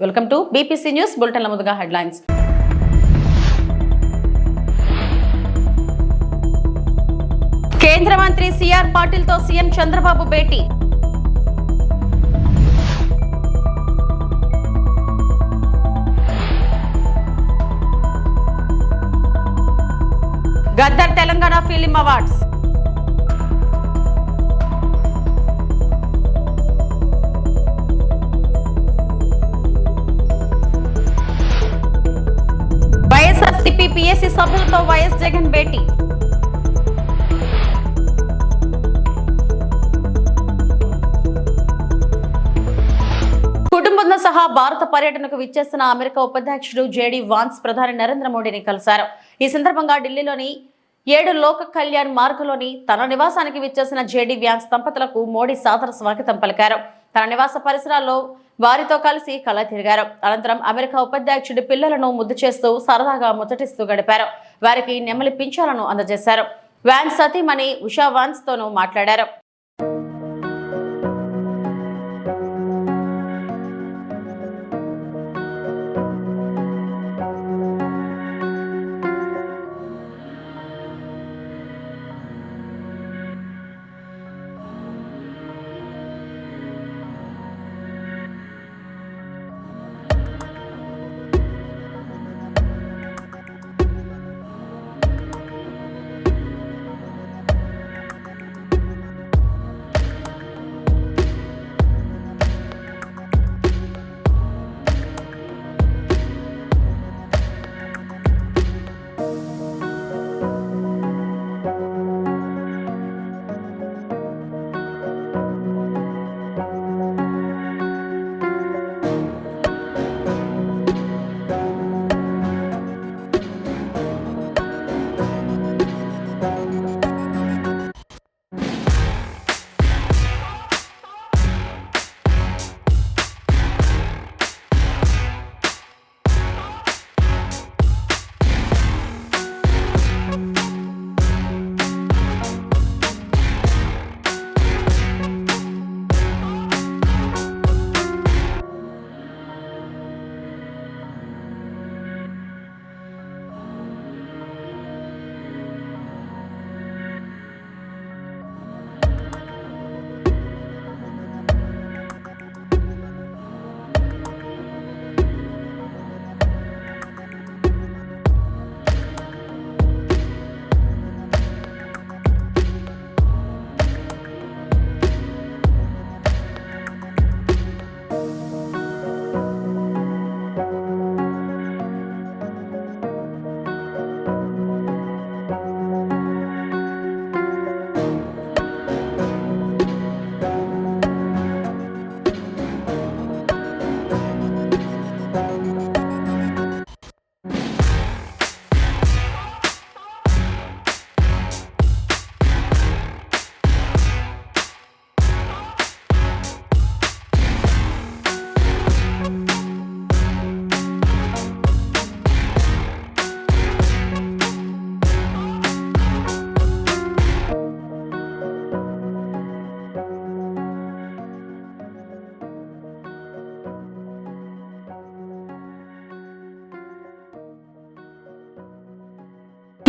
Welcome to BPC news బులెటిన్ల ముందుగా headlines. కేంద్ర మంత్రి సిఆర్ పాటిల్ తో సీఎం చంద్రబాబు భేటీ. Gaddar Telangana film awards. YSRCP PSC సభ్యులతో వైఎస్ జగన్ భేటీ. కుటుంబంతో సహా భారత పర్యటనకు విచ్చేసిన అమెరికా ఉపాధ్యక్షుడు జేడీ వాన్స్ ప్రధాని నరేంద్ర మోడీని కలిశారు. ఈ సందర్భంగా ఢిల్లీలోని 7 లోక కళ్యాణ్ మార్గంలోని తన నివాసానికి విచ్చేసిన జేడీ వ్యాన్స్ దంపతులకు మోడీ సాదర స్వాగతం పలికారు. తన నివాస పరిసరాల్లో వారితో కలిసి కళ తిరిగారు. అనంతరం అమెరికా ఉపాధ్యక్షుడి పిల్లలను ముద్దు చేస్తూ సరదాగా ముచ్చటిస్తూ గడిపారు. వారికి నెమలి పింఛాలను అందజేశారు. వ్యాన్స్ సతీమణి ఉషా వాన్స్ తోనూ మాట్లాడారు.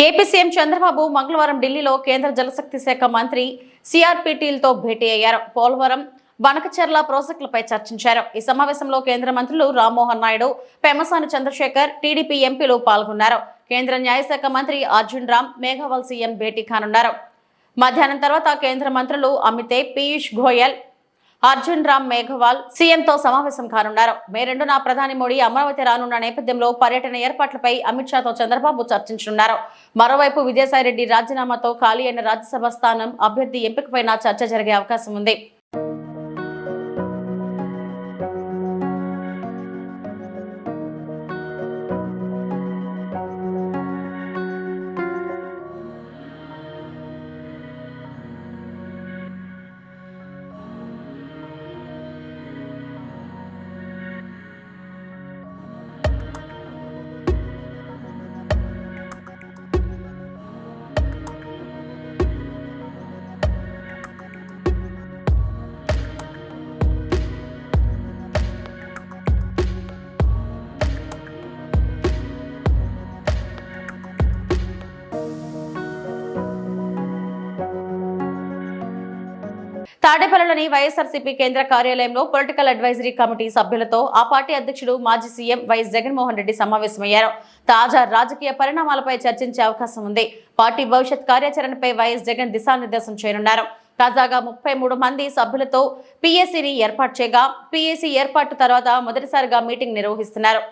ఏపీ సీఎం చంద్రబాబు మంగళవారం ఢిల్లీలో కేంద్ర జలశక్తి శాఖ మంత్రి సిఆర్ పాటిల్తో భేటీ అయ్యారు. పోలవరం, బనకచెర్ల ప్రాజెక్టులపై చర్చించారు. ఈ సమావేశంలో కేంద్ర మంత్రులు రామ్మోహన్ నాయుడు, పెమ్మసాని చంద్రశేఖర్, టీడీపీ ఎంపీలు పాల్గొన్నారు. కేంద్ర న్యాయశాఖ మంత్రి అర్జున్ రామ్ మేఘవాల్ సీఎం భేటీ కానున్నారు. మధ్యాహ్నం తర్వాత కేంద్ర మంత్రులు అమితే, పీయూష్ గోయల్, అర్జున్ రామ్ మేఘవాల్ సీఎంతో సమావేశం కానున్నారు. మే 2న ప్రధాని మోడీ అమరావతి రానున్న నేపథ్యంలో పర్యటన ఏర్పాట్లపై అమిత్ షాతో చంద్రబాబు చర్చించనున్నారు. మరోవైపు విజయసాయిరెడ్డి రాజీనామాతో ఖాళీ అయిన రాజ్యసభ స్థానం అభ్యర్థి ఎంపికపై చర్చ జరిగే అవకాశం ఉంది. తాడేపల్లిలోని వైఎస్ఆర్సీపీ కేంద్ర కార్యాలయంలో పొలిటికల్ అడ్వైజరీ కమిటీ సభ్యులతో ఆ పార్టీ అధ్యక్షుడు మాజీ సీఎం వైఎస్ జగన్మోహన్ రెడ్డి సమావేశమయ్యారు. తాజా రాజకీయ పరిణామాలపై చర్చించే అవకాశం ఉంది. పార్టీ భవిష్యత్ కార్యాచరణపై వైఎస్ జగన్ దిశానిర్దేశం చేయనున్నారు. తాజాగా 33 మంది సభ్యులతో పీఏసీని ఏర్పాటు చేయగా పీఏసీ ఏర్పాటు తర్వాత మొదటిసారిగా మీటింగ్ నిర్వహిస్తున్నారు.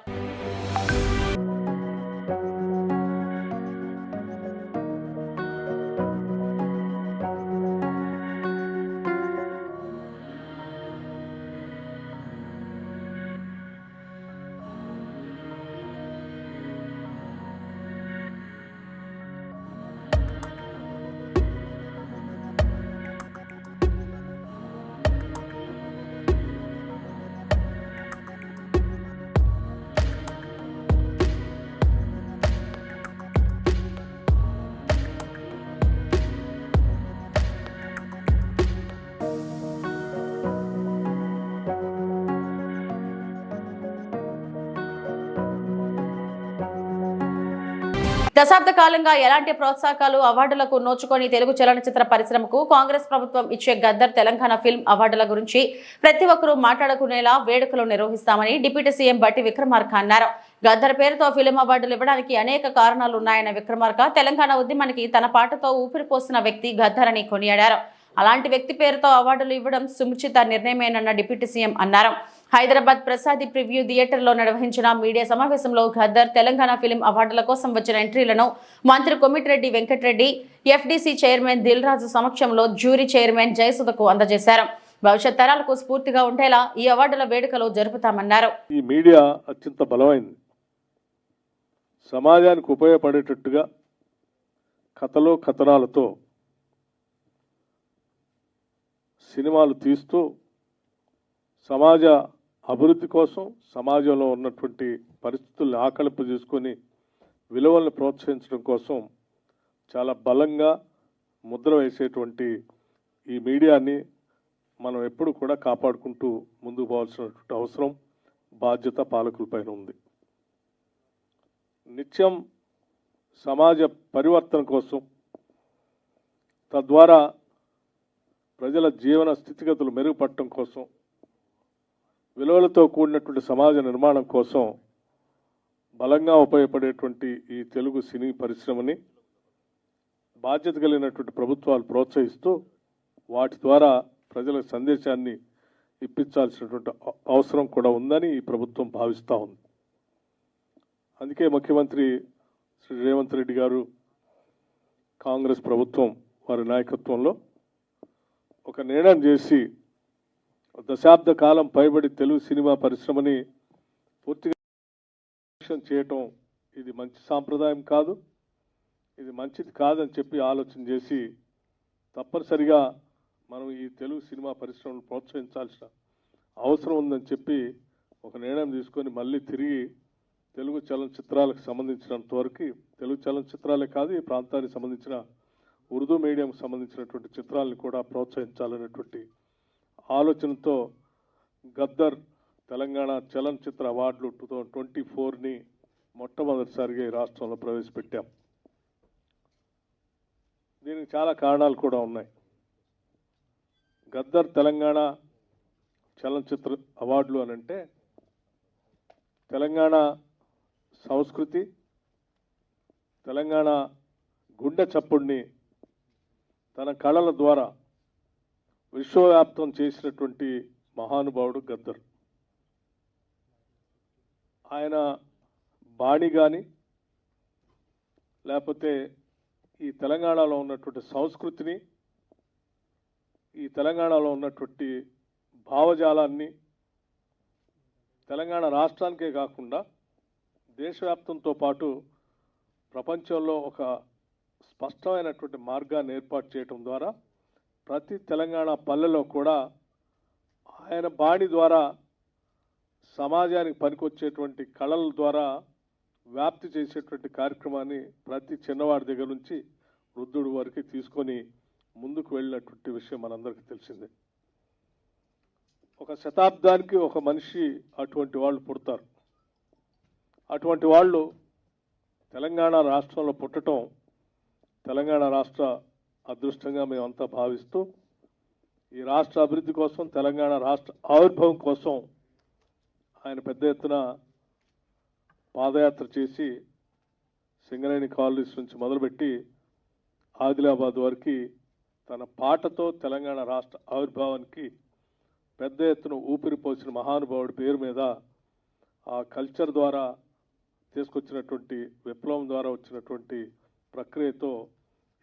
దశాబ్ద కాలంగా ఎలాంటి ప్రోత్సాహకాలు అవార్డులకు నోచుకొని తెలుగు చలనచిత్ర పరిశ్రమకు కాంగ్రెస్ ప్రభుత్వం ఇచ్చే గద్దర్ తెలంగాణ ఫిల్మ్ అవార్డుల గురించి ప్రతి ఒక్కరూ మాట్లాడుకునేలా వేడుకలు నిర్వహిస్తామని డిప్యూటీ సీఎం బట్టి విక్రమార్క అన్నారు. గద్దర్ పేరుతో ఫిల్మ్ అవార్డులు ఇవ్వడానికి అనేక కారణాలు ఉన్నాయన్న విక్రమార్క తెలంగాణ ఉద్యమానికి తన పాటతో ఊపిరిపోసిన వ్యక్తి గద్దర్ అని కొనియాడారు. అలాంటి వ్యక్తి పేరుతో అవార్డులు ఇవ్వడం సుముచిత నిర్ణయమేనన్న డిప్యూటీ సీఎం అన్నారు. హైదరాబాద్ ప్రసాది ప్రివ్యూ థియేటర్లో నిర్వహించిన మీడియా సమావేశంలో గద్దర్ తెలంగాణ ఫిల్మ్ అవార్డుల కోసం వచ్చిన ఎంట్రీలను మంత్రి కొమ్మిటిరెడ్డి వెంకటరెడ్డి, ఎఫ్డీసీ చైర్మన్ దిల్ రాజు సమక్షంలో జ్యూరీ చైర్మన్ జయసుధకు అందజేశారు. భవిష్యత్ తరాలకు స్ఫూర్తిగా ఉండేలా ఈ అవార్డుల వేడుకలు జరుపుతామన్నారు. ఈ మీడియా అత్యంత బలమైంది. సమాజానికి ఉపయోగపడేటట్టుగా కథలో కథనాలతో సినిమాలు తీస్తూ సమాజ అభివృద్ధి కోసం సమాజంలో ఉన్నటువంటి పరిస్థితుల్ని ఆకలింపు చేసుకొని విలువలను ప్రోత్సహించడం కోసం చాలా బలంగా ముద్ర వేసేటువంటి ఈ మీడియాని మనం ఎప్పుడు కూడా కాపాడుకుంటూ ముందుకు పోవాల్సినటువంటి అవసరం, బాధ్యత పాలకులపైన ఉంది. నిత్యం సమాజ పరివర్తన కోసం, తద్వారా ప్రజల జీవన స్థితిగతులు మెరుగుపడటం కోసం, విలువలతో కూడినటువంటి సమాజ నిర్మాణం కోసం బలంగా ఉపయోగపడేటువంటి ఈ తెలుగు సినీ పరిశ్రమని బాధ్యత కలిగినటువంటి ప్రభుత్వాలు ప్రోత్సహిస్తూ వాటి ద్వారా ప్రజల సందేశాన్ని ఇప్పించాల్సినటువంటి అవసరం కూడా ఉందని ఈ ప్రభుత్వం భావిస్తూ ఉంది. అందుకే ముఖ్యమంత్రి శ్రీ రేవంత్ రెడ్డి గారు, కాంగ్రెస్ ప్రభుత్వం వారి నాయకత్వంలో ఒక నిర్ణయం చేసి దశాబ్ద కాలం పైబడి తెలుగు సినిమా పరిశ్రమని పూర్తిగా చేయటం ఇది మంచి సాంప్రదాయం కాదు, ఇది మంచిది కాదని చెప్పి ఆలోచన చేసి తప్పనిసరిగా మనం ఈ తెలుగు సినిమా పరిశ్రమను ప్రోత్సహించాల్సిన అవసరం ఉందని చెప్పి ఒక నిర్ణయం తీసుకొని మళ్ళీ తిరిగి తెలుగు చలనచిత్రాలకు సంబంధించినంత వరకు, తెలుగు చలనచిత్రాలే కాదు ఈ ప్రాంతానికి సంబంధించిన ఉర్దూ మీడియంకి సంబంధించినటువంటి చిత్రాలను కూడా ప్రోత్సహించాలనేటువంటి ఆలోచనతో గద్దర్ తెలంగాణ చలనచిత్ర అవార్డులు 2024ని మొట్టమొదటిసారిగా ఈ రాష్ట్రంలో ప్రవేశపెట్టాం. దీనికి చాలా కారణాలు కూడా ఉన్నాయి. గద్దర్ తెలంగాణ చలనచిత్ర అవార్డులు అనంటే తెలంగాణ సంస్కృతి, తెలంగాణ గుండె చప్పుడిని తన కళల ద్వారా విశ్వవ్యాప్తం చేసినటువంటి మహానుభావుడు గద్దర్. ఆయన బాణి కానీ లేకపోతే ఈ తెలంగాణలో ఉన్నటువంటి సంస్కృతిని, ఈ తెలంగాణలో ఉన్నటువంటి భావజాలాన్ని తెలంగాణ రాష్ట్రానికే కాకుండా దేశవ్యాప్తంతో పాటు ప్రపంచంలో ఒక స్పష్టమైనటువంటి మార్గాన్ని ఏర్పాటు చేయడం ద్వారా ప్రతి తెలంగాణ పల్లెలో కూడా ఆయన బాణి ద్వారా సమాజానికి పనికొచ్చేటువంటి కళల ద్వారా వ్యాప్తి చేసేటువంటి కార్యక్రమాన్ని ప్రతి చిన్నవాడి దగ్గర నుంచి వృద్ధుడి వరకు తీసుకొని ముందుకు వెళ్ళినటువంటి విషయం మనందరికీ తెలిసిందే. ఒక శతాబ్దానికి ఒక మనిషి అటువంటి వాళ్ళు పుడతారు. అటువంటి వాళ్ళు తెలంగాణ రాష్ట్రంలో పుట్టడం తెలంగాణ రాష్ట్ర అదృష్టంగా మేమంతా భావిస్తూ ఈ రాష్ట్ర అభివృద్ధి కోసం, తెలంగాణ రాష్ట్ర ఆవిర్భావం కోసం ఆయన పెద్ద ఎత్తున పాదయాత్ర చేసి సింగరేణి కాలనీస్ నుంచి మొదలుపెట్టి ఆదిలాబాద్ వరకు తన పాటతో తెలంగాణ రాష్ట్ర ఆవిర్భావానికి పెద్ద ఎత్తున ఊపిరి పోసిన మహానుభావుడి పేరు మీద ఆ కల్చర్ ద్వారా తీసుకొచ్చినటువంటి విప్లవం ద్వారా వచ్చినటువంటి ప్రక్రియతో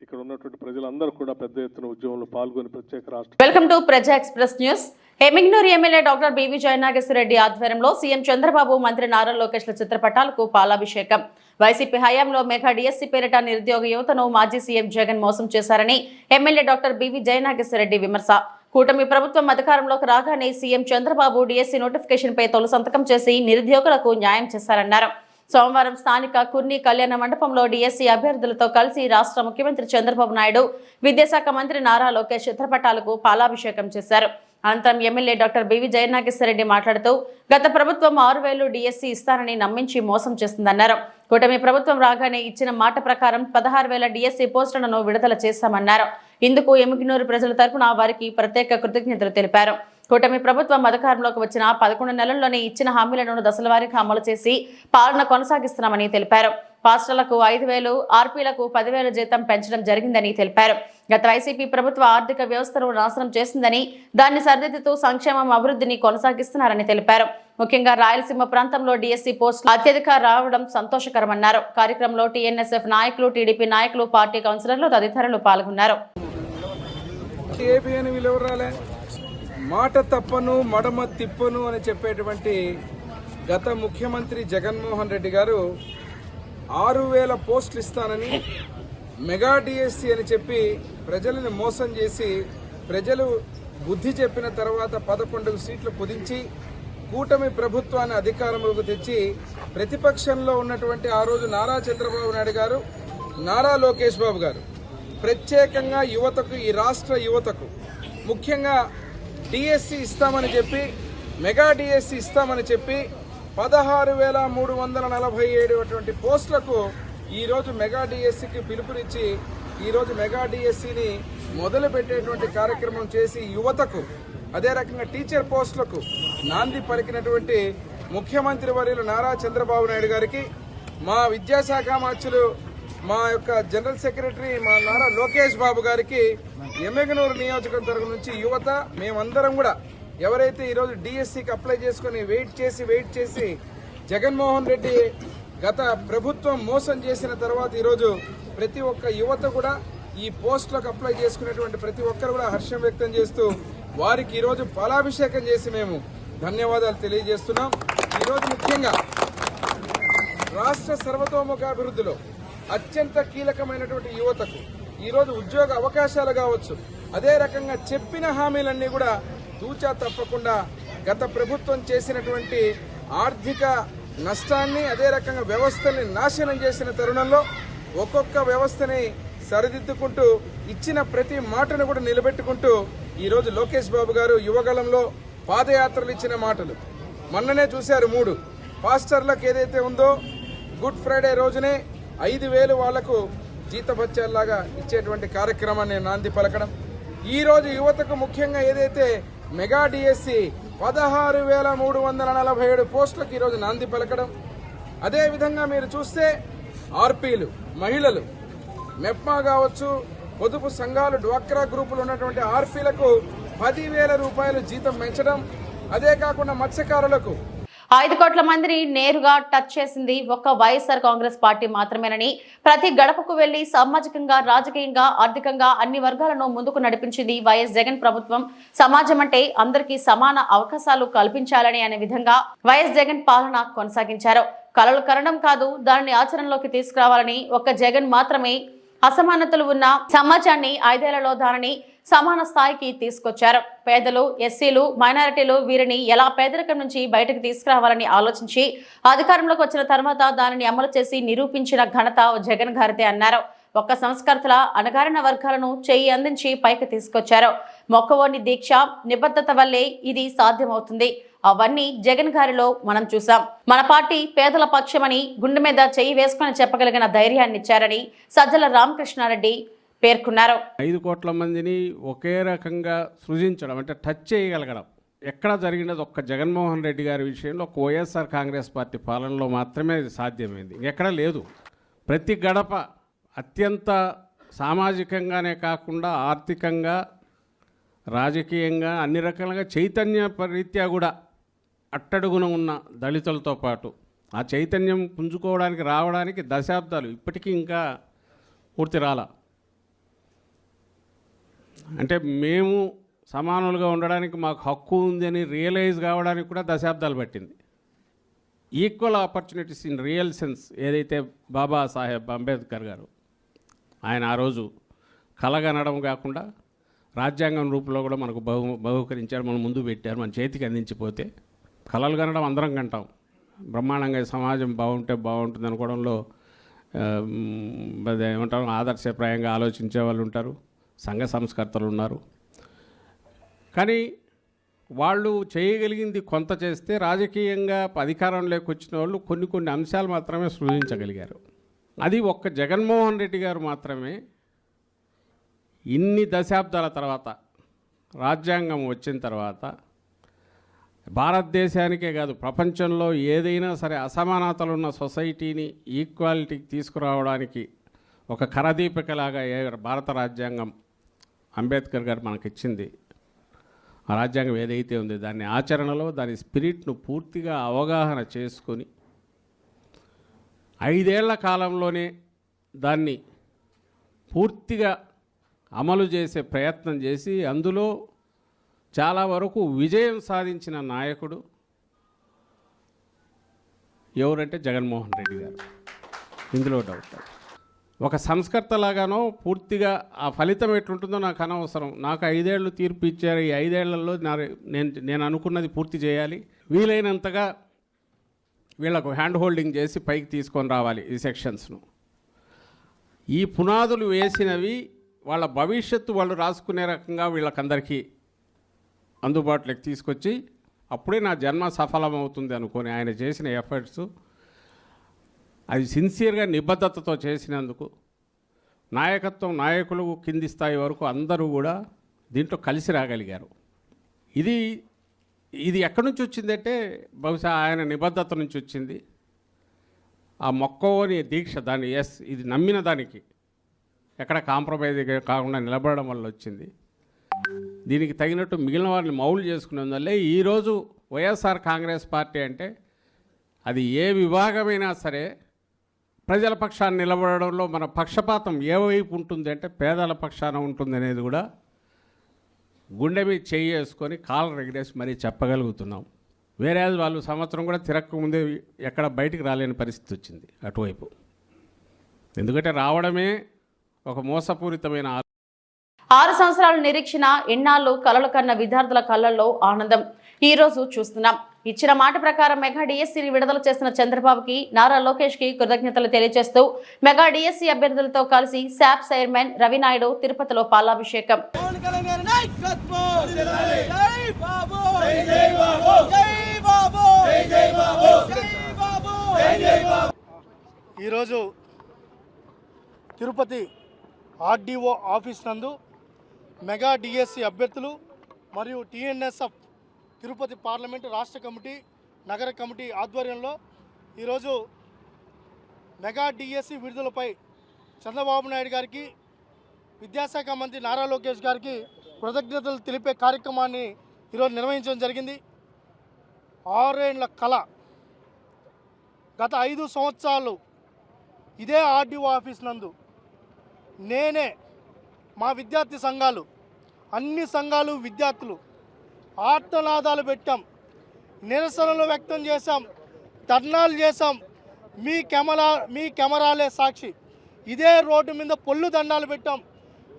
ఇక్కడ ఉన్నటువంటి ప్రజలందరూ కూడా పెద్ద ఎత్తున ఉద్యమంలో పాల్గొని ప్రత్యేక రాష్ట్ర. Welcome to Praja express news. హెమింగ్నూరు ఎమ్మెల్యే డాక్టర్ బివి జయనాగేశ్వరరెడ్డి ఆధ్వర్యంలో సీఎం చంద్రబాబు, మంత్రి నారా లోకేష్ల చిత్రపటాలకు పాలాభిషేకం. వైసీపీ హయాంలో మెగా డిఎస్సీ పేరిట నిరుద్యోగ యువతను మాజీ సీఎం జగన్ మోసం చేశారని ఎమ్మెల్యే డాక్టర్ బివి జయనాగేశ్వరరెడ్డి విమర్శ. కూటమి ప్రభుత్వం అధికారంలోకి రాగానే సీఎం చంద్రబాబు డిఎస్సీ నోటిఫికేషన్ పై తొలి సంతకం చేసి నిరుద్యోగులకు న్యాయం చేశారన్నారు. సోమవారం స్థానిక కుర్ని కళ్యాణ మండపంలో డిఎస్సీ అభ్యర్థులతో కలిసి రాష్ట్ర ముఖ్యమంత్రి చంద్రబాబు నాయుడు, విద్యాశాఖ మంత్రి నారా లోకేష్ చిత్రపటాలకు పాలాభిషేకం చేశారు. అనంతరం ఎమ్మెల్యే డాక్టర్ బివి జయనాగేశ్వరరెడ్డి మాట్లాడుతూ గత ప్రభుత్వం 6,000 డిఎస్సీ ఇస్తానని నమ్మించి మోసం చేస్తుందన్నారు. కూటమి ప్రభుత్వం రాగానే ఇచ్చిన మాట ప్రకారం 16,000 డిఎస్సీ పోస్టులను విడుదల చేశామన్నారు. ఇందుకు ఎమ్మిగినూరు ప్రజల తరపున వారికి ప్రత్యేక కృతజ్ఞతలు తెలిపారు. కూటమి ప్రభుత్వం అధికారంలోకి వచ్చిన 11 నెలల్లోనే ఇచ్చిన హామీలను దశలవారీగా అమలు చేసి పాలన కొనసాగిస్తున్నామని తెలిపారు. పాస్టర్లకు 5,000, ఆర్పీలకు 10,000 జీతం పెంచడం జరిగిందని తెలిపారు. గత వైసీపీ ప్రభుత్వ ఆర్థిక వ్యవస్థను నాశనం చేసిందని, దాన్ని సరిదిద్దుతూ సంక్షేమం, అభివృద్ధిని కొనసాగిస్తున్నారని తెలిపారు. ముఖ్యంగా రాయలసీమ ప్రాంతంలో డిఎస్సీ పోస్టులు అత్యధిక రావడం సంతోషకరమన్నారు. కార్యక్రమంలో టీఎన్ఎస్ఎఫ్ నాయకులు, టీడీపీ నాయకులు, పార్టీ కౌన్సిలర్లు తదితరులు పాల్గొన్నారు. మాట తప్పను, మడమ తిప్పను అని చెప్పేటువంటి గత ముఖ్యమంత్రి జగన్మోహన్ రెడ్డి గారు 6,000 పోస్టులు ఇస్తానని మెగా డిఎస్సీ అని చెప్పి ప్రజలను మోసం చేసి, ప్రజలు బుద్ధి చెప్పిన తర్వాత 11 సీట్లు కుదించి కూటమి ప్రభుత్వాన్ని అధికారంలోకి తెచ్చి ప్రతిపక్షంలో ఉన్నటువంటి ఆ రోజు నారా చంద్రబాబు నాయుడు గారు, నారా లోకేష్ బాబు గారు ప్రత్యేకంగా యువతకు, ఈ రాష్ట్ర యువతకు ముఖ్యంగా డిఎస్సీ ఇస్తామని చెప్పి, మెగా డిఎస్సీ ఇస్తామని చెప్పి 16,347 పోస్టులకు ఈరోజు మెగా డిఎస్సీకి పిలుపునిచ్చి ఈరోజు మెగా డిఎస్సీని మొదలు పెట్టేటువంటి కార్యక్రమం చేసి యువతకు, అదే రకంగా టీచర్ పోస్టులకు నాంది పలికినటువంటి ముఖ్యమంత్రి వర్యులు నారా చంద్రబాబు నాయుడు గారికి, మా విద్యాశాఖ మంత్రులు, మా యొక్క జనరల్ సెక్రటరీ మా నారా లోకేష్ బాబు గారికి, ఎమ్మిగనూరు నియోజకవర్గం నుంచి యువత మేమందరం కూడా ఎవరైతే ఈరోజు డిఎస్సీకి అప్లై చేసుకుని వెయిట్ చేసి జగన్మోహన్ రెడ్డి గత ప్రభుత్వం మోసం చేసిన తర్వాత ఈరోజు ప్రతి ఒక్క యువత కూడా ఈ పోస్టులకు అప్లై చేసుకునేటువంటి ప్రతి ఒక్కరు కూడా హర్షం వ్యక్తం చేస్తూ వారికి ఈరోజు పాలాభిషేకం చేసి మేము ధన్యవాదాలు తెలియజేస్తున్నాం. ఈరోజు ముఖ్యంగా రాష్ట్ర సర్వతోముఖాభివృద్ధిలో అత్యంత కీలకమైనటువంటి యువతకు ఈరోజు ఉద్యోగ అవకాశాలు కావచ్చు, అదే రకంగా చెప్పిన హామీలన్నీ కూడా తూచా తప్పకుండా గత ప్రభుత్వం చేసినటువంటి ఆర్థిక నష్టాన్ని, అదే రకంగా వ్యవస్థల్ని నాశనం చేసిన తరుణంలో ఒక్కొక్క వ్యవస్థని సరిదిద్దుకుంటూ ఇచ్చిన ప్రతి మాటను కూడా నిలబెట్టుకుంటూ ఈరోజు లోకేష్ బాబు గారు యువగలంలో పాదయాత్రలు ఇచ్చిన మాటలు మొన్ననే చూశారు. 3 పాస్టర్లకు ఏదైతే ఉందో గుడ్ ఫ్రైడే రోజునే 5,000 వాళ్లకు జీతభత్యాల్లాగా ఇచ్చేటువంటి కార్యక్రమాన్ని నాంది పలకడం, ఈ రోజు యువతకు ముఖ్యంగా ఏదైతే మెగా డిఎస్సీ 16,347 పోస్టులకు ఈరోజు నాంది పలకడం, అదే విధంగా మీరు చూస్తే ఆర్పీలు, మహిళలు, మెప్మా కావచ్చు, పొదుపు సంఘాలు, డ్వాక్రా గ్రూపులు ఉన్నటువంటి ఆర్పీలకు 10,000 రూపాయలు జీతం పెంచడం, అదే కాకుండా మత్స్యకారులకు 5 కోట్ల మందిని నేరుగా టచ్ చేసింది ఒక్క వైఎస్ఆర్ కాంగ్రెస్ పార్టీ మాత్రమేనని, ప్రతి గడపకు వెళ్లి సామాజికంగా, రాజకీయంగా, ఆర్థికంగా అన్ని వర్గాలను ముందుకు నడిపించింది వైఎస్ జగన్ ప్రభుత్వం. సమాజం అంటే అందరికీ సమాన అవకాశాలు కల్పించాలని అనే విధంగా వైఎస్ జగన్ పాలన కొనసాగించారు. కలలు కనడం కాదు, దానిని ఆచరణలోకి తీసుకురావాలని ఒక్క జగన్ మాత్రమే అసమానతలు ఉన్న సమాజాన్ని 5 ఏళ్లలో దానిని సమాన స్థాయికి తీసుకొచ్చారు. పేదలు, ఎస్సీలు, మైనారిటీలు వీరిని ఎలా పేదరికం నుంచి బయటకు తీసుకురావాలని ఆలోచించి అధికారంలోకి వచ్చిన తర్వాత దానిని అమలు చేసి నిరూపించిన ఘనత జగన్ గారిదే అన్నారు. ఒక్క సంస్కర్తల అణగారిన వర్గాలను చేయి అందించి పైకి తీసుకొచ్చారు. మొక్కవోని దీక్ష, నిబద్ధత వల్లే ఇది సాధ్యమవుతుంది. అవన్నీ జగన్ గారిలో మనం చూసాం. మన పార్టీ పేదల పక్షమని గుండె మీద చెయ్యి వేసుకుని చెప్పగలిగిన ధైర్యాన్ని ఇచ్చారని సజ్జల రామకృష్ణారెడ్డి పేర్కొన్నారు. 5 కోట్ల మందిని ఒకే రకంగా సృజించడం అంటే టచ్ చేయగలగడం ఎక్కడ జరిగినది ఒక్క జగన్మోహన్ రెడ్డి గారి విషయంలో ఒక వైఎస్ఆర్ కాంగ్రెస్ పార్టీ పాలనలో మాత్రమే ఇది సాధ్యమైంది. ఎక్కడ లేదు. ప్రతి గడప అత్యంత సామాజికంగానే కాకుండా ఆర్థికంగా, రాజకీయంగా అన్ని రకాలుగా చైతన్య రీత్యా కూడా అట్టడుగున ఉన్న దళితులతో పాటు ఆ చైతన్యం పుంజుకోవడానికి రావడానికి దశాబ్దాలు ఇప్పటికీ ఇంకా పూర్తి రాలా. అంటే మేము సమానులుగా ఉండడానికి మాకు హక్కు ఉందని రియలైజ్ కావడానికి కూడా దశాబ్దాలు పట్టింది. Equal opportunities in real sense ఏదైతే బాబాసాహెబ్ అంబేద్కర్ గారు ఆయన ఆ రోజు కలగనడం కాకుండా రాజ్యాంగం రూపంలో కూడా మనకు బహుకరించారు, మనం ముందు పెట్టారు, మన చేతికి అందించిపోతే కలలు కనడం అందరం కంటాం. బ్రహ్మాండంగా సమాజం బాగుంటే బాగుంటుంది అనుకోవడంలో ఏమంటారు ఆదర్శప్రాయంగా ఆలోచించే వాళ్ళు ఉంటారు, సంఘ సంస్కర్తలు ఉన్నారు. కానీ వాళ్ళు చేయగలిగింది కొంత చేస్తే రాజకీయంగా అధికారంలోకి వచ్చిన వాళ్ళు కొన్ని అంశాలు మాత్రమే సృజించగలిగారు. అది ఒక్క జగన్మోహన్ రెడ్డి గారు మాత్రమే ఇన్ని దశాబ్దాల తర్వాత రాజ్యాంగం వచ్చిన తర్వాత భారతదేశానికే కాదు ప్రపంచంలో ఏదైనా సరే అసమానతలు ఉన్న సొసైటీని ఈక్వాలిటీకి తీసుకురావడానికి ఒక కరదీపికలాగా భారత రాజ్యాంగం అంబేద్కర్ గారు మనకిచ్చింది. ఆ రాజ్యాంగం ఏదైతే ఉందో దాన్ని ఆచరణలో దాని స్పిరిట్ను పూర్తిగా అవగాహన చేసుకొని 5 ఏళ్ల కాలంలోనే దాన్ని పూర్తిగా అమలు చేసే ప్రయత్నం చేసి అందులో చాలా వరకు విజయం సాధించిన నాయకుడు ఎవరంటే జగన్మోహన్ రెడ్డి గారు. ఇందులో డౌట్. ఒక సంస్కర్తలాగానో పూర్తిగా ఆ ఫలితం ఎట్లుంటుందో నాకు అనవసరం. నాకు 5 ఏళ్ళు తీర్పు ఇచ్చారు, ఈ 5 ఏళ్లలో నేను అనుకున్నది పూర్తి చేయాలి, వీలైనంతగా వీళ్లకు హ్యాండ్ హోల్డింగ్ చేసి పైకి తీసుకొని రావాలి ఈ సెక్షన్స్ను. ఈ పునాదులు వేసినవి వాళ్ళ భవిష్యత్తు వాళ్ళు రాసుకునే రకంగా వీళ్ళకందరికీ అందుబాటులోకి తీసుకొచ్చి అప్పుడే నా జన్మ సఫలమవుతుంది అనుకొని ఆయన చేసిన ఎఫర్ట్స్ అది సిన్సియర్గా నిబద్ధతతో చేసినందుకు నాయకులు కింది స్థాయి వరకు అందరూ కూడా దీంట్లో కలిసి రాగలిగారు. ఇది ఎక్కడి నుంచి వచ్చిందంటే బహుశా ఆయన నిబద్ధత నుంచి వచ్చింది. ఆ మొక్కవోని దీక్ష దాన్ని ఇది నమ్మిన దానికి ఎక్కడ కాంప్రమైజ్ కాకుండా నిలబడడం వల్ల వచ్చింది. దీనికి తగినట్టు మిగిలిన వారిని మౌలు చేసుకునేందువల్లే ఈరోజు వైఎస్ఆర్ కాంగ్రెస్ పార్టీ అంటే అది ఏ విభాగమైనా సరే ప్రజల పక్షాన్ని నిలబడడంలో మన పక్షపాతం ఏ వైపు ఉంటుంది అంటే పేదల పక్షాన ఉంటుంది అనేది కూడా గుండె మీద చేసుకొని కాళ్ళ ఎగరేసి మరీ చెప్పగలుగుతున్నాం. వేరే వాళ్ళు సంవత్సరం కూడా తిరగకముందే ఎక్కడ బయటికి రాలేని పరిస్థితి వచ్చింది అటువైపు. ఎందుకంటే రావడమే ఒక మోసపూరితమైన 6 సంవత్సరాల నిరీక్షణ ఎన్నాళ్ళు కలలు కన్న విద్యార్థుల కళ్ళల్లో ఆనందం ఈ రోజు చూస్తున్నాం. ఇచ్చిన మాట ప్రకారం మెగా డిఎస్సీని విడుదల చేసిన చంద్రబాబుకి, నారా లోకేష్ కి కృతజ్ఞతలు తెలియజేస్తూ మెగా డిఎస్సీ అభ్యర్థులతో కలిసి శాప్ చైర్మన్ రవినాయుడు తిరుపతిలో పాలాభిషేకం. ఈరోజు తిరుపతి ఆర్డీఓ ఆఫీస్ నందు మెగా డిఎస్సి అభ్యర్థులు మరియు టీఎన్ఎస్ఎఫ్ తిరుపతి పార్లమెంటు రాష్ట్ర కమిటీ నగర కమిటీ ఆధ్వర్యంలో ఈరోజు మెగా డిఎస్సి విడుదలపై చంద్రబాబు నాయుడు గారికి, విద్యాశాఖ మంత్రి నారా లోకేష్ గారికి కృతజ్ఞతలు తెలిపే కార్యక్రమాన్ని ఈరోజు నిర్వహించడం జరిగింది. 6 ఏళ్ల కళ, గత 5 సంవత్సరాలు ఇదే ఆర్డీఓ ఆఫీస్ నందు నేనే, మా విద్యార్థి సంఘాలు, అన్ని సంఘాలు, విద్యార్థులు ఆర్తనాదాలు పెట్టాం, నిరసనలు వ్యక్తం చేశాం, ధర్నాలు చేశాం. మీ కెమెరాలే సాక్షి. ఇదే రోడ్డు మీద పొల్లు దండాలు పెట్టాం.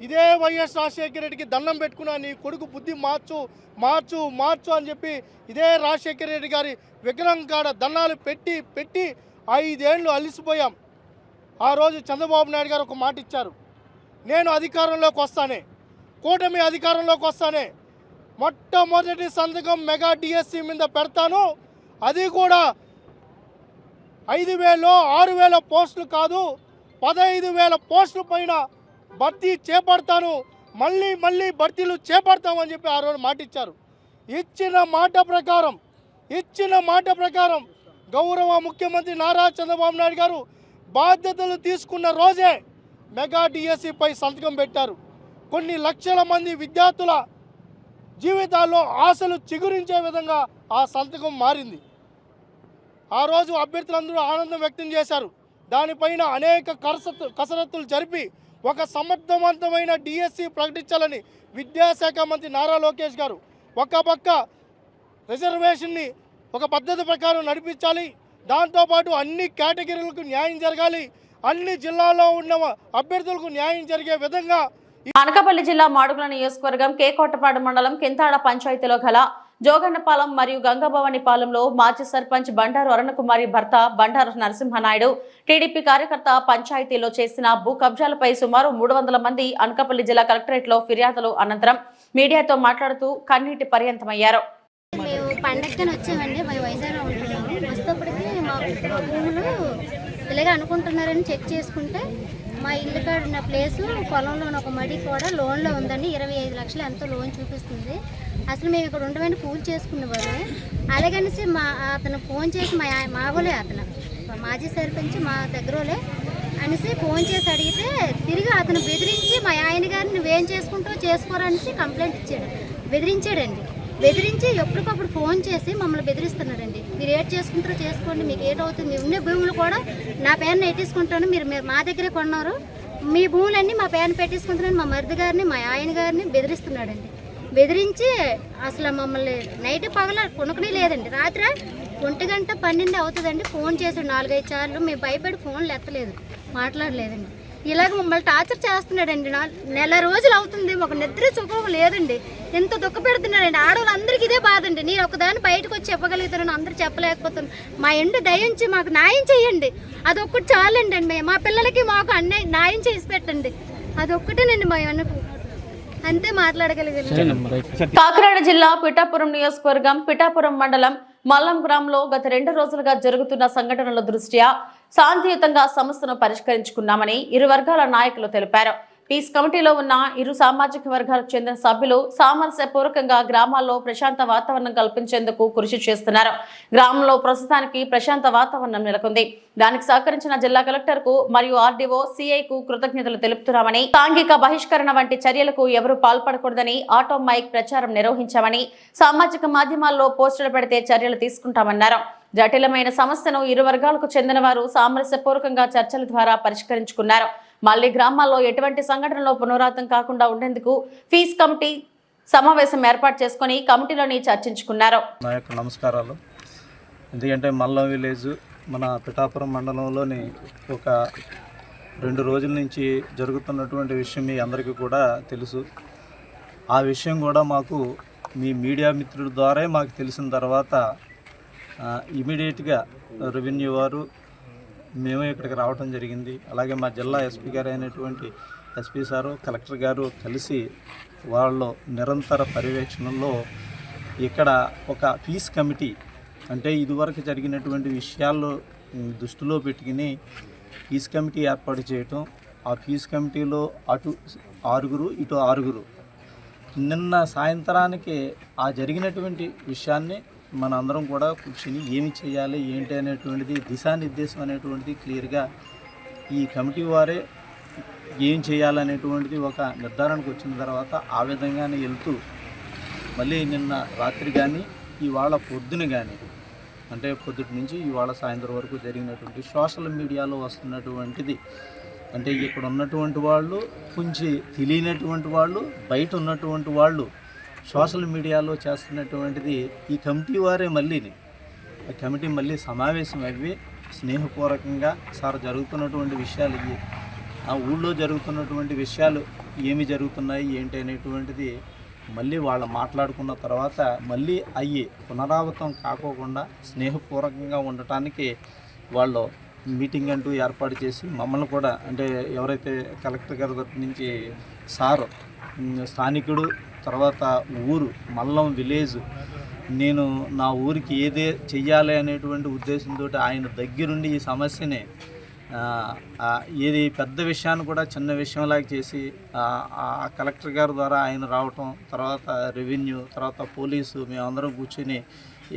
ఇదే వైఎస్ రాజశేఖర రెడ్డికి దండం పెట్టుకున్నా, నీ కొడుకు బుద్ధి మార్చు మార్చు మార్చు అని చెప్పి ఇదే రాజశేఖర రెడ్డి గారి విగ్రహం కాడ దండాలు పెట్టి 5 ఏళ్ళు అలిసిపోయాం. ఆ రోజు చంద్రబాబు నాయుడు గారు ఒక మాట ఇచ్చారు, నేను అధికారంలోకి వస్తానే, కూటమి అధికారంలోకి వస్తానే, మొట్టమొదటి సంతకం మెగా డిఎస్సి మీద పెడతాను, అది కూడా 5,000 6,000 పోస్టులు కాదు 15,000 పోస్టుల పైన భర్తీ చేపడతాను, మళ్ళీ మళ్ళీ భర్తీలు చేపడతామని చెప్పి ఆ రోజు మాట ఇచ్చారు. ఇచ్చిన మాట ప్రకారం గౌరవ ముఖ్యమంత్రి నారా చంద్రబాబు నాయుడు గారు బాధ్యతలు తీసుకున్న రోజే మెగా డిఎస్సిపై సంతకం పెట్టారు. కొన్ని లక్షల మంది విద్యార్థుల జీవితాల్లో ఆశలు చిగురించే విధంగా ఆ సంతకం మారింది. ఆ రోజు అభ్యర్థులందరూ ఆనందం వ్యక్తం చేశారు. దానిపైన అనేక కసరత్తులు జరిపి ఒక సమర్థవంతమైన డిఎస్సి ప్రకటించాలని విద్యాశాఖ మంత్రి నారా లోకేష్ గారు ఒక పక్క రిజర్వేషన్ని ఒక పద్ధతి ప్రకారం నడిపించాలి, దాంతోపాటు అన్ని కేటగిరీలకు న్యాయం జరగాలి, అన్ని జిల్లాల్లో ఉన్న అభ్యర్థులకు న్యాయం జరిగే విధంగా. అనకాపల్లి జిల్లా మాడుగుల నియోజకవర్గం కేకోటపాడు మండలం కింతాడ పంచాయతీలో గల జోగన్నపాలెం మరియు గంగభవానిపాలెంలో మాజీ సర్పంచ్ బండారు అరుణకుమారి భర్త బండారు నరసింహనాయుడు టీడీపీ కార్యకర్త పంచాయతీలో చేసిన భూ కబ్జాలపై సుమారు 300 మంది అనకాపల్లి జిల్లా కలెక్టరేట్లో ఫిర్యాదులు అనంతరం మీడియాతో మాట్లాడుతూ కన్నీటి పర్యంతమయ్యారు. మేము పండగని వచ్చామండి, మేము వైజాగ్లో ఉంటున్నాము. వస్తేప్పటికి మా భూములు ఇలాగే అనుకుంటున్నారని చెక్ చేసుకుంటే మా ఇల్లు కాడ ఉన్న ప్లేసు పొలంలో ఒక మడి కూడా లోన్లో ఉందండి. 25 లక్షలు ఎంతో లోన్ చూపిస్తుంది. అసలు మేము ఇక్కడ ఉండమని పూజ చేసుకునేవారు. అలాగనేసి అతను ఫోన్ చేసి మా వాళ్ళే అతను మాజీ సర్పంచ్ మా దగ్గరలే అనేసి ఫోన్ చేసి అడిగితే తిరిగి అతను బెదిరించి మా ఆయన గారిని నువ్వేం చేసుకుంటావు చేసుకోరనేసి కంప్లైంట్ ఇచ్చాడు. బెదిరించి ఎప్పటికప్పుడు ఫోన్ చేసి మమ్మల్ని బెదిరిస్తున్నారండి. మీరు ఏడ్ చేసుకుంటారో చేసుకోండి, మీకు ఏటవుతుంది, మీ ఉన్న భూములు కూడా నా పేరుని ఎట్టేసుకుంటాను, మీరు మా దగ్గరే కొన్నారు, మీ భూములన్నీ మా పేరుని పెట్టేసుకుంటున్నాను మా మరిది గారిని మా ఆయన గారిని బెదిరిస్తున్నాడండి. బెదిరించి అసలు మమ్మల్ని నైట్ పగల కొనుక్కునే లేదండి. రాత్రి 1:12 అవుతుందండి. ఫోన్ చేసాడు 4-5 సార్లు. మేము భయపడి ఫోన్లు ఎత్తలేదు, మాట్లాడలేదండి. ఇలాగ మమ్మల్ని టార్చర్ చేస్తున్నాడండి. నెల రోజులు అవుతుంది, ఒక నిద్ర సుఖం లేదండి. ఎంత దుఃఖ పెడుతున్నాడండి. ఆడవాళ్ళందరికీ ఇదే బాధ అండి. నేను ఒకదాన్ని బయటకు వచ్చి చెప్పగలుగుతాను, అందరూ చెప్పలేకపోతున్నాను. మా ఎండు దయించి మాకు న్యాయం చేయండి, అదొక్కటి చాలండి అండి. మా పిల్లలకి మాకు న్యాయం చేసి పెట్టండి, అదొక్కటేనండి మా అనుకు అంతే మాట్లాడగలిగాను. కాకినాడ జిల్లా పిఠాపురం నియోజకవర్గం పిఠాపురం మండలం మల్లం గ్రామంలో గత 2 రోజులుగా జరుగుతున్న సంఘటనల దృష్ట్యా శాంతియుతంగా సమస్యను పరిష్కరించుకున్నామని ఇరు వర్గాల నాయకులు తెలిపారు. పీస్ కమిటీలో ఉన్న ఇరు సామాజిక వర్గాలకు చెందిన సభ్యులు సామరస్యపూర్వకంగా గ్రామాల్లో ప్రశాంత వాతావరణం కల్పించేందుకు కృషి చేస్తున్నారు. గ్రామంలో ప్రస్తుతానికి ప్రశాంత వాతావరణం నెలకొంది. దానికి సహకరించిన జిల్లా కలెక్టర్ కు మరియు ఆర్డీఓ సిఐకు కృతజ్ఞతలు తెలుపుతున్నామని, సాంఘిక బహిష్కరణ వంటి చర్యలకు ఎవరూ పాల్పడకూడదని ఆటో మైక్ ప్రచారం నిర్వహించామని, సామాజిక మాధ్యమాల్లో పోస్టులు పెడితే చర్యలు తీసుకుంటామన్నారు. జటిలమైన సమస్యను ఇరు వర్గాలకు చెందిన వారు సామరస్యపూర్వకంగా చర్చల ద్వారా పరిష్కరించుకున్నారు. మళ్లీ గ్రామాల్లో ఎటువంటి సంఘటనలో పునరావృతం కాకుండా ఉండేందుకు ఫీస్ కమిటీ సమావేశం ఏర్పాటు చేసుకుని కమిటీలోని చర్చించుకున్నారు. నా యొక్క నమస్కారాలు. ఎందుకంటే మల్లం విలేజ్ మన పిఠాపురం మండలంలోని ఒక 2 రోజుల నుంచి జరుగుతున్నటువంటి విషయం మీ అందరికీ కూడా తెలుసు. ఆ విషయం కూడా మాకు మీ మీడియా మిత్రుల ద్వారా మాకు తెలిసిన తర్వాత ఇమీడియట్గా రెవెన్యూ వారు మేము ఇక్కడికి రావడం జరిగింది. అలాగే మా జిల్లా ఎస్పీ గారు అయినటువంటి ఎస్పీ సారు, కలెక్టర్ గారు కలిసి వాళ్ళ నిరంతర పర్యవేక్షణలో ఇక్కడ ఒక పీస్ కమిటీ, అంటే ఇదివరకు జరిగినటువంటి విషయాల్లో దృష్టిలో పెట్టుకుని పీస్ కమిటీ ఏర్పాటు చేయటం. ఆ పీస్ కమిటీలో అటు 6 ఇటు 6. నిన్న సాయంత్రానికి ఆ జరిగినటువంటి విషయాన్ని మన అందరం కూడా కూర్చుని ఏమి చేయాలి ఏంటి అనేటువంటిది దిశానిర్దేశం అనేటువంటిది క్లియర్గా ఈ కమిటీ వారే ఏం చేయాలనేటువంటిది ఒక నిర్ధారణకు వచ్చిన తర్వాత ఆ విధంగానే వెళ్తూ మళ్ళీ నిన్న రాత్రి కానీ ఇవాళ పొద్దున కానీ, అంటే పొద్దుటి నుంచి ఇవాళ సాయంత్రం వరకు జరిగినటువంటి సోషల్ మీడియాలో వస్తున్నటువంటిది, అంటే ఇక్కడ ఉన్నటువంటి వాళ్ళు, కొంచెం తెలియనటువంటి వాళ్ళు, బయట ఉన్నటువంటి వాళ్ళు సోషల్ మీడియాలో చేస్తున్నటువంటిది ఈ కమిటీ వారే ఆ కమిటీ మళ్ళీ సమావేశం అవి స్నేహపూర్వకంగా సార్ జరుగుతున్నటువంటి విషయాలు ఇవి, ఆ ఊళ్ళో జరుగుతున్నటువంటి విషయాలు ఏమి జరుగుతున్నాయి ఏంటి అనేటువంటిది మళ్ళీ వాళ్ళు మాట్లాడుకున్న తర్వాత మళ్ళీ అయ్యి పునరావృతం కాకోకుండా స్నేహపూర్వకంగా ఉండటానికి వాళ్ళు మీటింగ్ అంటూ ఏర్పాటు చేసి మమ్మల్ని కూడా, అంటే ఎవరైతే కలెక్టర్ గారి తరపు నుంచి సార్ స్థానికుడు, తర్వాత ఊరు మల్లం విలేజ్, నేను నా ఊరికి ఏదే చెయ్యాలి అనేటువంటి ఉద్దేశంతో ఆయన దగ్గరుండి ఈ సమస్యని ఇది పెద్ద విషయాన్ని కూడా చిన్న విషయంలాగా చేసి ఆ కలెక్టర్ గారి ద్వారా ఆయన రావటం, తర్వాత రెవెన్యూ, తర్వాత పోలీసు, మేమందరం కూర్చొని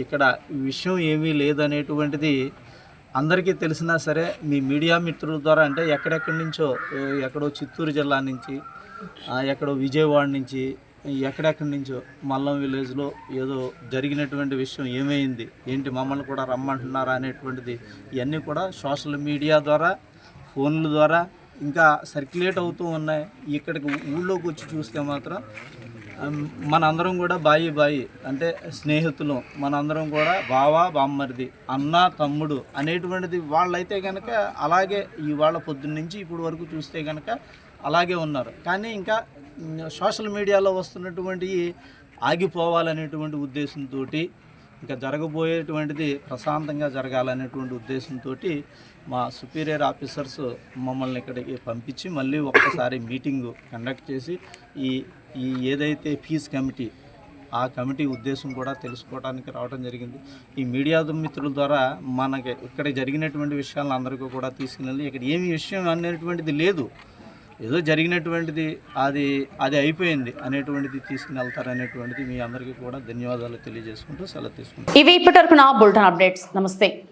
ఇక్కడ విషయం ఏమీ లేదనేటువంటిది అందరికీ తెలిసినా సరే మీ మీడియా మిత్రుల ద్వారా, అంటే ఎక్కడెక్కడి నుంచో, ఎక్కడో చిత్తూరు జిల్లా నుంచి, ఎక్కడో విజయవాడ నుంచి, ఎక్కడెక్కడి నుంచో మల్లం విలేజ్లో ఏదో జరిగినటువంటి విషయం ఏమైంది, ఏంటి మమ్మల్ని కూడా రమ్మంటున్నారా అనేటువంటిది ఇవన్నీ కూడా సోషల్ మీడియా ద్వారా, ఫోన్ల ద్వారా ఇంకా సర్క్యులేట్ అవుతూ ఉన్నాయి. ఇక్కడికి ఊళ్ళోకి వచ్చి చూస్తే మాత్రం మనందరం కూడా బాయి అంటే స్నేహితులు, మనందరం కూడా బావా బామ్మరిది, అన్న తమ్ముడు అనేటువంటిది వాళ్ళైతే కనుక అలాగే ఇవాళ పొద్దున్న నుంచి ఇప్పుడు వరకు చూస్తే కనుక అలాగే ఉన్నారు. కానీ ఇంకా సోషల్ మీడియాలో వస్తున్నటువంటి ఆగిపోవాలనేటువంటి ఉద్దేశంతో, ఇంకా జరగబోయేటువంటిది ప్రశాంతంగా జరగాలనేటువంటి ఉద్దేశంతో మా సుపీరియర్ ఆఫీసర్స్ మమ్మల్ని ఇక్కడికి పంపించి మళ్ళీ ఒక్కసారి మీటింగు కండక్ట్ చేసి ఈ ఏదైతే పీస్ కమిటీ, ఆ కమిటీ ఉద్దేశం కూడా తెలుసుకోవడానికి రావడం జరిగింది. ఈ మీడియా మిత్రుల ద్వారా మనకి ఇక్కడ జరిగినటువంటి విషయాలను అందరికీ కూడా తీసుకుని, ఇక్కడ ఏమి విషయం అనేటువంటిది లేదు, ఏదో జరిగినటువంటిది అది అయిపోయింది అనేటువంటిది తీసుకుని వెళ్తారనేటువంటిది మీ అందరికీ కూడా ధన్యవాదాలు తెలియజేసుకుంటూ సెలవు తీసుకుంటాం. ఇవి ఇప్పటివరకు నా బులెటిన్ అప్డేట్స్. నమస్తే.